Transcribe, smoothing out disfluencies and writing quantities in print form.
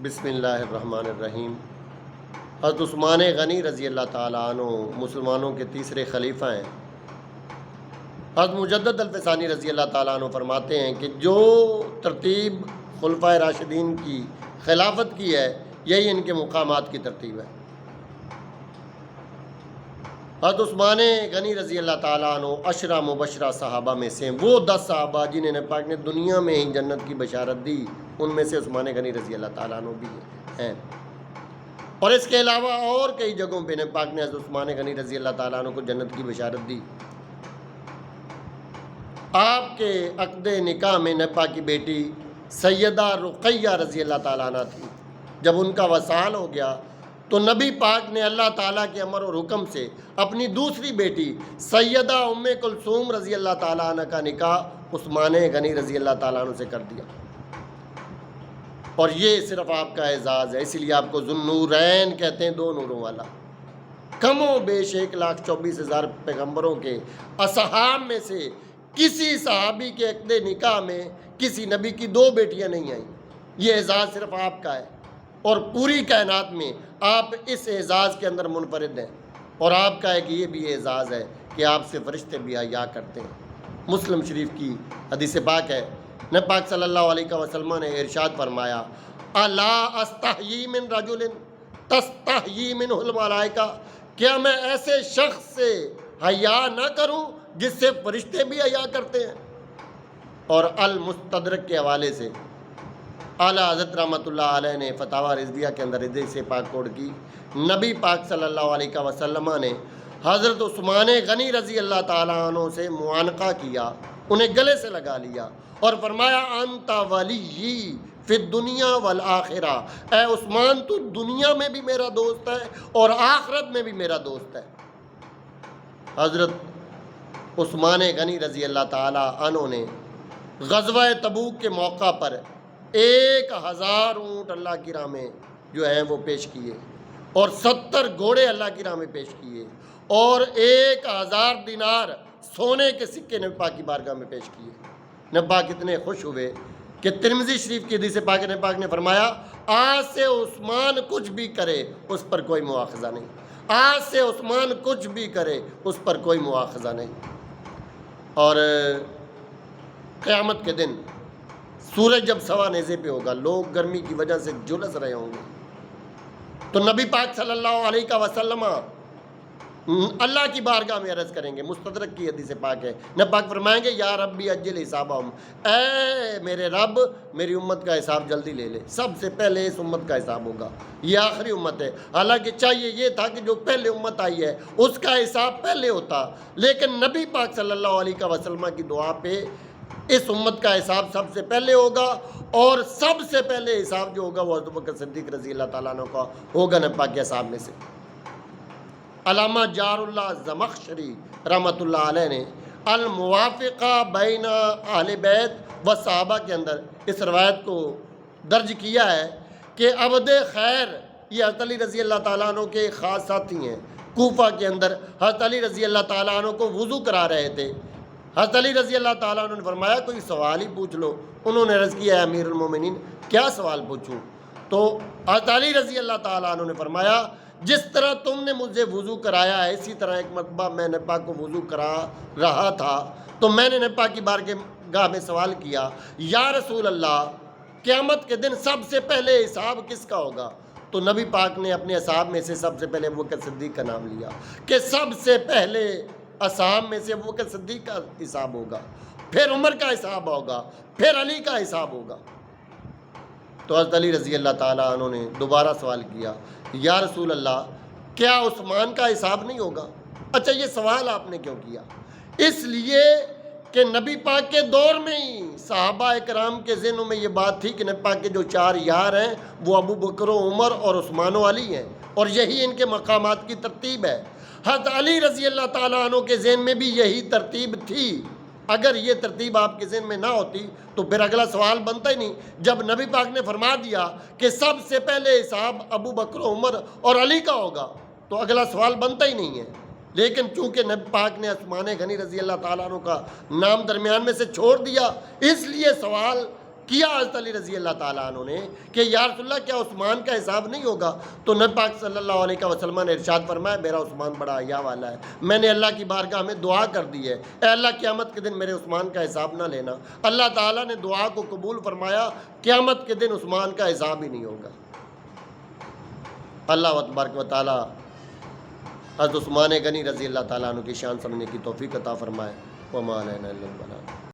بسم اللہ الرحمن الرحیم۔ حضرت عثمان غنی رضی اللہ تعالیٰ عنہ مسلمانوں کے تیسرے خلیفہ ہیں۔ حضرت مجدد الفسانی رضی اللہ تعالیٰ عنہ فرماتے ہیں کہ جو ترتیب خلفائے راشدین کی خلافت کی ہے یہی ان کے مقامات کی ترتیب ہے۔ حضرت عثمان غنی رضی اللہ تعالیٰ عنہ عشرہ مبشرہ صحابہ میں سے وہ 10 صحابہ جنہیں نبی پاک نے دنیا میں ہی جنت کی بشارت دی، ان میں سے عثمان غنی رضی اللہ تعالیٰ عنہ بھی ہیں۔ اور اس کے علاوہ اور کئی جگہوں پہ نبی پاک نے حضرت عثمان غنی رضی اللہ تعالیٰ عنہ کو جنت کی بشارت دی۔ آپ کے عقد نکاح میں نبی پاک کی بیٹی سیدہ رقیہ رضی اللہ تعالیٰ عنہ تھی۔ جب ان کا وصال ہو گیا تو نبی پاک نے اللہ تعالیٰ کے امر اور حکم سے اپنی دوسری بیٹی سیدہ ام کلثوم رضی اللہ تعالیٰ عنہ کا نکاح عثمان غنی رضی اللہ تعالیٰ عنہ سے کر دیا۔ اور یہ صرف آپ کا اعزاز ہے، اسی لیے آپ کو ذو النورین کہتے ہیں، 2 نوروں والا۔ کم و بیش 1,24,000 پیغمبروں کے اصحاب میں سے کسی صحابی کے عقد نکاح میں کسی نبی کی 2 بیٹیاں نہیں آئیں۔ یہ اعزاز صرف آپ کا ہے، اور پوری کائنات میں آپ اس اعزاز کے اندر منفرد ہیں۔ اور آپ کا ہے کہ یہ بھی اعزاز ہے کہ آپ سے فرشتے بھی حیا کرتے ہیں۔ مسلم شریف کی حدیث پاک ہے، نبی پاک صلی اللہ علیہ وسلم نے ارشاد فرمایا، الا استحیی من رجل تستحیی منہ الملائکہ، کیا میں ایسے شخص سے حیا نہ کروں جس سے فرشتے بھی حیا کرتے ہیں؟ اور المستدرک کے حوالے سے اعلیٰ حضرت رحمۃ اللہ علیہ نے فتاوی رضویہ کے اندر حدیث پاک کوٹ کی، نبی پاک صلی اللہ علیہ وسلم نے حضرت عثمان غنی رضی اللہ تعالیٰ عنہ سے معانقہ کیا، انہیں گلے سے لگا لیا اور فرمایا، انت ولی فی الدنیا والآخرہ، اے عثمان تو دنیا میں بھی میرا دوست ہے اور آخرت میں بھی میرا دوست ہے۔ حضرت عثمان غنی رضی اللہ تعالیٰ عنہ نے غزوہ تبوک کے موقع پر 1,000 اونٹ اللہ کی راہ میں جو ہیں وہ پیش کیے، اور 70 گھوڑے اللہ کی راہ میں پیش کیے، اور 1,000 دینار سونے کے سکے نبی پاک کی بارگاہ میں پیش کیے۔ نبی پاک اتنے خوش ہوئے کہ ترمذی شریف کی حدیث پاک نبی پاک نے فرمایا، آج سے عثمان کچھ بھی کرے اس پر کوئی مواخذہ نہیں، آج سے عثمان کچھ بھی کرے اس پر کوئی مواخذہ نہیں۔ اور قیامت کے دن سورج جب سوا نیزے پہ ہوگا، لوگ گرمی کی وجہ سے جھلس رہے ہوں گے، تو نبی پاک صلی اللہ علیہ وسلم اللہ کی بارگاہ میں عرض کریں گے، مستدرک کی حدیث پاک ہے، نبی پاک فرمائیں گے، یا ربی اجل حسابہم، اے میرے رب میری امت کا حساب جلدی لے لے، سب سے پہلے اس امت کا حساب ہوگا، یہ آخری امت ہے۔ حالانکہ چاہیے یہ تھا کہ جو پہلے امت آئی ہے اس کا حساب پہلے ہوتا، لیکن نبی پاک صلی اللہ علیہ وسلم کی دعا پہ اس امت کا حساب سب سے پہلے ہوگا، اور سب سے پہلے حساب جو ہوگا وہ حضرت بکر صدیق رضی اللہ تعالیٰ عنہ کا ہوگا نبی پاک کے حساب میں سے۔ علامہ جار اللہ زمخشری رحمۃ اللہ علیہ نے الموافقہ بین اہل بیت و صحابہ کے اندر اس روایت کو درج کیا ہے کہ عبد خیر، یہ حضرت علی رضی اللہ تعالیٰ عنہ کے خاص ساتھی ہیں، کوفہ کے اندر حضرت علی رضی اللہ تعالیٰ عنہ کو وضو کرا رہے تھے۔ حضرت علی رضی اللہ تعالیٰ عنہ نے فرمایا، کوئی سوال ہی پوچھ لو۔ انہوں نے عرض کیا، ہے امیر المومنین کیا سوال پوچھوں؟ تو حضرت علی رضی اللہ تعالیٰ عنہ نے فرمایا، جس طرح تم نے مجھے وضو کرایا ہے اسی طرح ایک مرتبہ میں نبی پاک کو وضو کرا رہا تھا، تو میں نے نبی پاک کی بارگاہ میں سوال کیا، یا رسول اللہ قیامت کے دن سب سے پہلے حساب کس کا ہوگا؟ تو نبی پاک نے اپنے اصحاب میں سے سب سے پہلے ابوبکر صدیق کا نام لیا کہ سب سے پہلے اصحاب میں سے ابوبکر صدیق کا حساب ہوگا، پھر عمر کا حساب ہوگا، پھر علی کا حساب ہوگا۔ تو حضرت علی رضی اللہ تعالیٰ عنہ نے دوبارہ سوال کیا، یا رسول اللہ کیا عثمان کا حساب نہیں ہوگا؟ اچھا، یہ سوال آپ نے کیوں کیا؟ اس لیے کہ نبی پاک کے دور میں ہی صحابہ اکرام کے ذہنوں میں یہ بات تھی کہ نبی پاک کے جو 4 یار ہیں وہ ابو بکر و عمر اور عثمان و علی ہیں، اور یہی ان کے مقامات کی ترتیب ہے۔ حضرت علی رضی اللہ تعالیٰ عنہ کے ذہن میں بھی یہی ترتیب تھی۔ اگر یہ ترتیب آپ کے ذہن میں نہ ہوتی تو پھر اگلا سوال بنتا ہی نہیں۔ جب نبی پاک نے فرما دیا کہ سب سے پہلے حساب ابو بکر عمر اور علی کا ہوگا تو اگلا سوال بنتا ہی نہیں ہے۔ لیکن چونکہ نبی پاک نے عثمان غنی رضی اللہ تعالیٰ عنہ کا نام درمیان میں سے چھوڑ دیا، اس لیے سوال کیا حضرت علی رضی اللہ تعالیٰ عنہ نے کہ یا رسول اللہ کیا عثمان کا حساب نہیں ہوگا؟ تو نبی پاک صلی اللہ علیہ وسلم نے ارشاد فرمایا میرا عثمان بڑا حیا والا ہے، میں نے اللہ کی بارگاہ میں دعا کر دی ہے، اے اللہ قیامت کے دن میرے عثمان کا حساب نہ لینا۔ اللہ تعالیٰ نے دعا کو قبول فرمایا، قیامت کے دن عثمان کا حساب ہی نہیں ہوگا۔ اللہ تبارک و تعالیٰ حضرت عثمان غنی رضی اللہ تعالیٰ عنہ کی شان سمجھنے کی توفیق عطا فرمائے۔ وما علینا الا البلاغ۔